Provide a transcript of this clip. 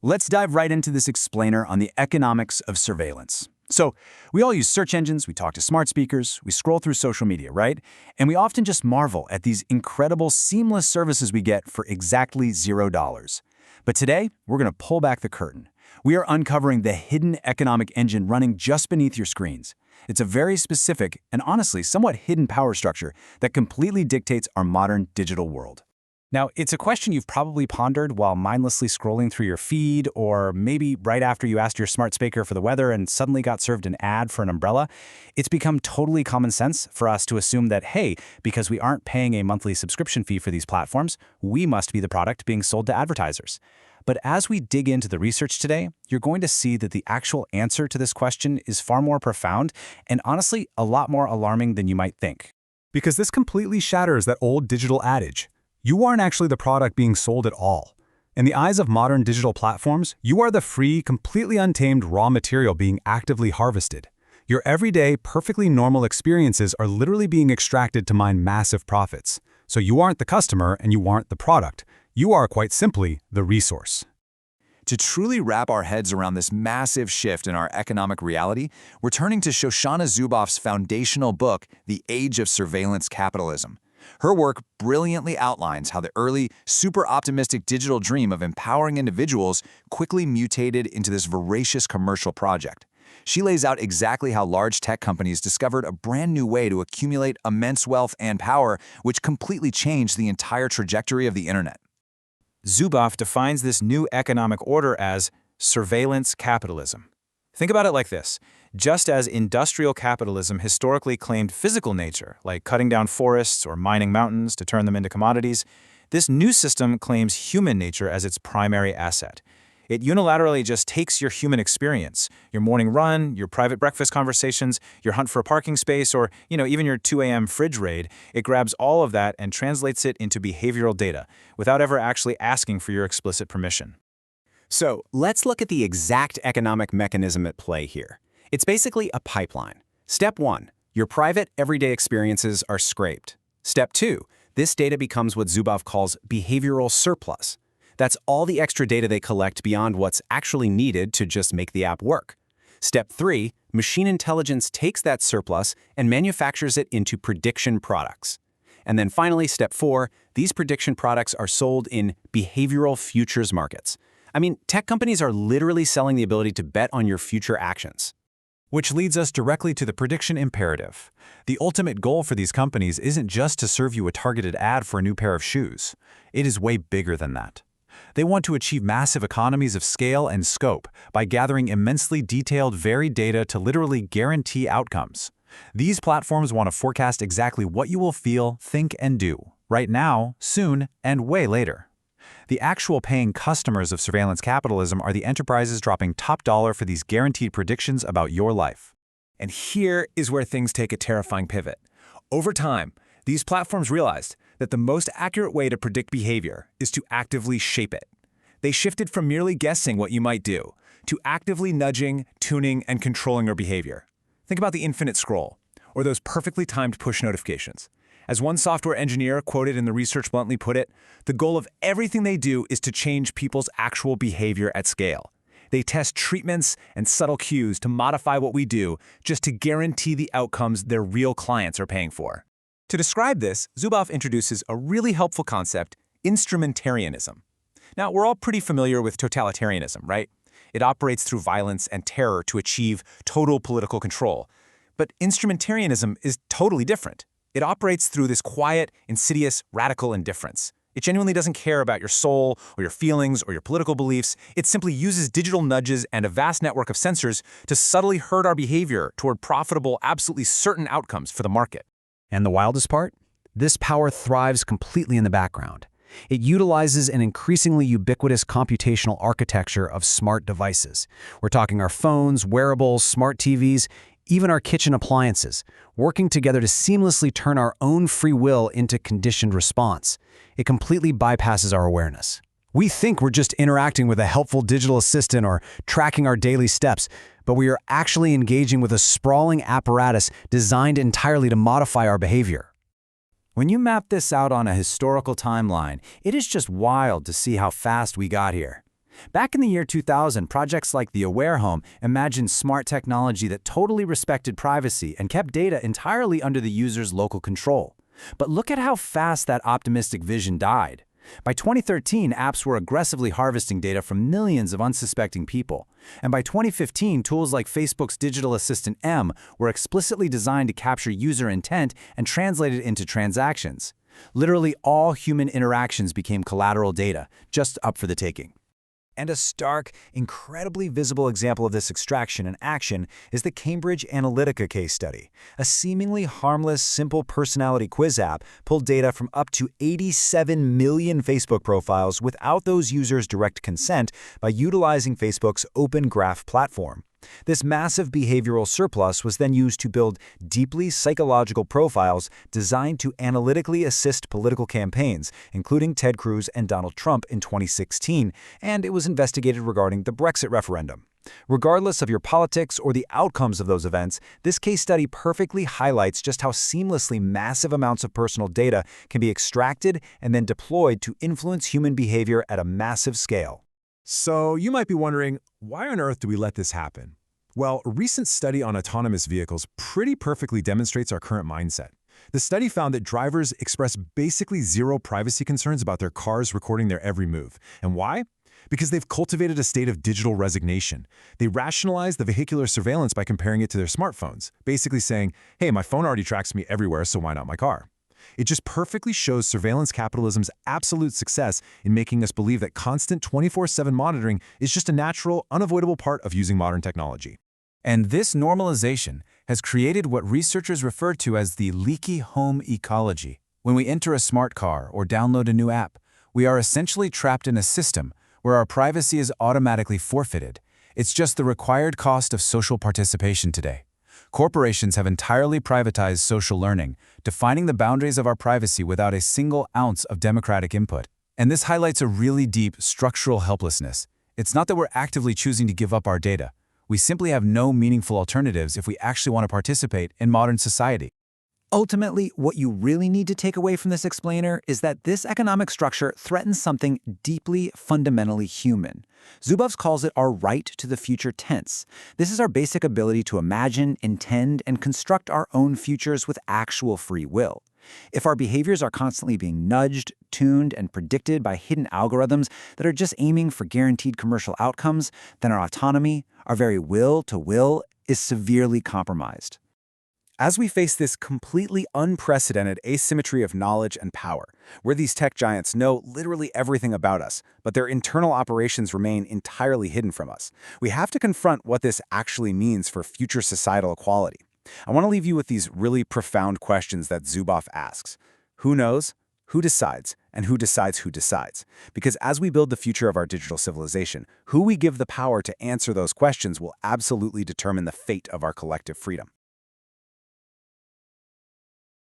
Let's dive right into this explainer on the economics of surveillance. So, we all use search engines, we talk to smart speakers, we scroll through social media, right? And we often just marvel at these incredible, seamless services we get for exactly $0. But today, we're going to pull back the curtain. We are uncovering the hidden economic engine running just beneath your screens. It's a very specific and honestly somewhat hidden power structure that completely dictates our modern digital world. Now, it's a question you've probably pondered while mindlessly scrolling through your feed, or maybe right after you asked your smart speaker for the weather and suddenly got served an ad for an umbrella. It's become totally common sense for us to assume that, hey, because we aren't paying a monthly subscription fee for these platforms, we must be the product being sold to advertisers. But as we dig into the research today, you're going to see that the actual answer to this question is far more profound and honestly a lot more alarming than you might think. Because this completely shatters that old digital adage. You aren't actually the product being sold at all. In the eyes of modern digital platforms, you are the free, completely untamed raw material being actively harvested. Your everyday, perfectly normal experiences are literally being extracted to mine massive profits. So you aren't the customer and you aren't the product. You are quite simply the resource. To truly wrap our heads around this massive shift in our economic reality, we're turning to Shoshana Zuboff's foundational book, The Age of Surveillance Capitalism. Her work brilliantly outlines how the early, super-optimistic digital dream of empowering individuals quickly mutated into this voracious commercial project. She lays out exactly how large tech companies discovered a brand new way to accumulate immense wealth and power, which completely changed the entire trajectory of the internet. Zuboff defines this new economic order as surveillance capitalism. Think about it like this. Just as industrial capitalism historically claimed physical nature, like cutting down forests or mining mountains to turn them into commodities, this new system claims human nature as its primary asset. It unilaterally just takes your human experience, your morning run, your private breakfast conversations, your hunt for a parking space, or even your 2 a.m. fridge raid. It grabs all of that and translates it into behavioral data without ever actually asking for your explicit permission. So let's look at the exact economic mechanism at play here. It's basically a pipeline. Step 1, your private, everyday experiences are scraped. Step 2, this data becomes what Zuboff calls behavioral surplus. That's all the extra data they collect beyond what's actually needed to just make the app work. Step 3, machine intelligence takes that surplus and manufactures it into prediction products. And then finally, step 4, these prediction products are sold in behavioral futures markets. I mean, tech companies are literally selling the ability to bet on your future actions. Which leads us directly to the prediction imperative. The ultimate goal for these companies isn't just to serve you a targeted ad for a new pair of shoes. It is way bigger than that. They want to achieve massive economies of scale and scope by gathering immensely detailed, varied data to literally guarantee outcomes. These platforms want to forecast exactly what you will feel, think, and do, right now, soon, and way later. The actual paying customers of surveillance capitalism are the enterprises dropping top dollar for these guaranteed predictions about your life. And here is where things take a terrifying pivot. Over time, these platforms realized that the most accurate way to predict behavior is to actively shape it. They shifted from merely guessing what you might do to actively nudging, tuning, and controlling your behavior. Think about the infinite scroll, or those perfectly timed push notifications. As one software engineer quoted in the research bluntly put it, the goal of everything they do is to change people's actual behavior at scale. They test treatments and subtle cues to modify what we do just to guarantee the outcomes their real clients are paying for. To describe this, Zuboff introduces a really helpful concept, instrumentarianism. Now, we're all pretty familiar with totalitarianism, right? It operates through violence and terror to achieve total political control. But instrumentarianism is totally different. It operates through this quiet, insidious, radical indifference. It genuinely doesn't care about your soul or your feelings or your political beliefs. It simply uses digital nudges and a vast network of sensors to subtly herd our behavior toward profitable, absolutely certain outcomes for the market. And the wildest part? This power thrives completely in the background. It utilizes an increasingly ubiquitous computational architecture of smart devices. We're talking our phones, wearables, smart TVs, even our kitchen appliances, working together to seamlessly turn our own free will into conditioned response. It completely bypasses our awareness. We think we're just interacting with a helpful digital assistant or tracking our daily steps, but we are actually engaging with a sprawling apparatus designed entirely to modify our behavior. When you map this out on a historical timeline, it is just wild to see how fast we got here. Back in the year 2000, projects like the Aware Home imagined smart technology that totally respected privacy and kept data entirely under the user's local control. But look at how fast that optimistic vision died. By 2013, apps were aggressively harvesting data from millions of unsuspecting people. And by 2015, tools like Facebook's digital assistant M were explicitly designed to capture user intent and translate it into transactions. Literally all human interactions became collateral data, just up for the taking. And a stark, incredibly visible example of this extraction in action is the Cambridge Analytica case study. A seemingly harmless, simple personality quiz app pulled data from up to 87 million Facebook profiles without those users' direct consent by utilizing Facebook's Open Graph platform. This massive behavioral surplus was then used to build deeply psychological profiles designed to analytically assist political campaigns, including Ted Cruz and Donald Trump in 2016, and it was investigated regarding the Brexit referendum. Regardless of your politics or the outcomes of those events, this case study perfectly highlights just how seamlessly massive amounts of personal data can be extracted and then deployed to influence human behavior at a massive scale. So you might be wondering, why on earth do we let this happen? Well, a recent study on autonomous vehicles pretty perfectly demonstrates our current mindset. The study found that drivers express basically zero privacy concerns about their cars recording their every move. And why? Because they've cultivated a state of digital resignation. They rationalize the vehicular surveillance by comparing it to their smartphones, basically saying, hey, my phone already tracks me everywhere, so why not my car? It just perfectly shows surveillance capitalism's absolute success in making us believe that constant 24/7 monitoring is just a natural, unavoidable part of using modern technology. And this normalization has created what researchers refer to as the leaky home ecology. When we enter a smart car or download a new app, we are essentially trapped in a system where our privacy is automatically forfeited. It's just the required cost of social participation today. Corporations have entirely privatized social learning, defining the boundaries of our privacy without a single ounce of democratic input. And this highlights a really deep structural helplessness. It's not that we're actively choosing to give up our data. We simply have no meaningful alternatives if we actually want to participate in modern society. Ultimately, what you really need to take away from this explainer is that this economic structure threatens something deeply, fundamentally human. Zuboff calls it our right to the future tense. This is our basic ability to imagine, intend, and construct our own futures with actual free will. If our behaviors are constantly being nudged, tuned, and predicted by hidden algorithms that are just aiming for guaranteed commercial outcomes, then our autonomy, our very will to will, is severely compromised. As we face this completely unprecedented asymmetry of knowledge and power, where these tech giants know literally everything about us, but their internal operations remain entirely hidden from us, we have to confront what this actually means for future societal equality. I want to leave you with these really profound questions that Zuboff asks. Who knows? Who decides? And who decides who decides? Because as we build the future of our digital civilization, who we give the power to answer those questions will absolutely determine the fate of our collective freedom.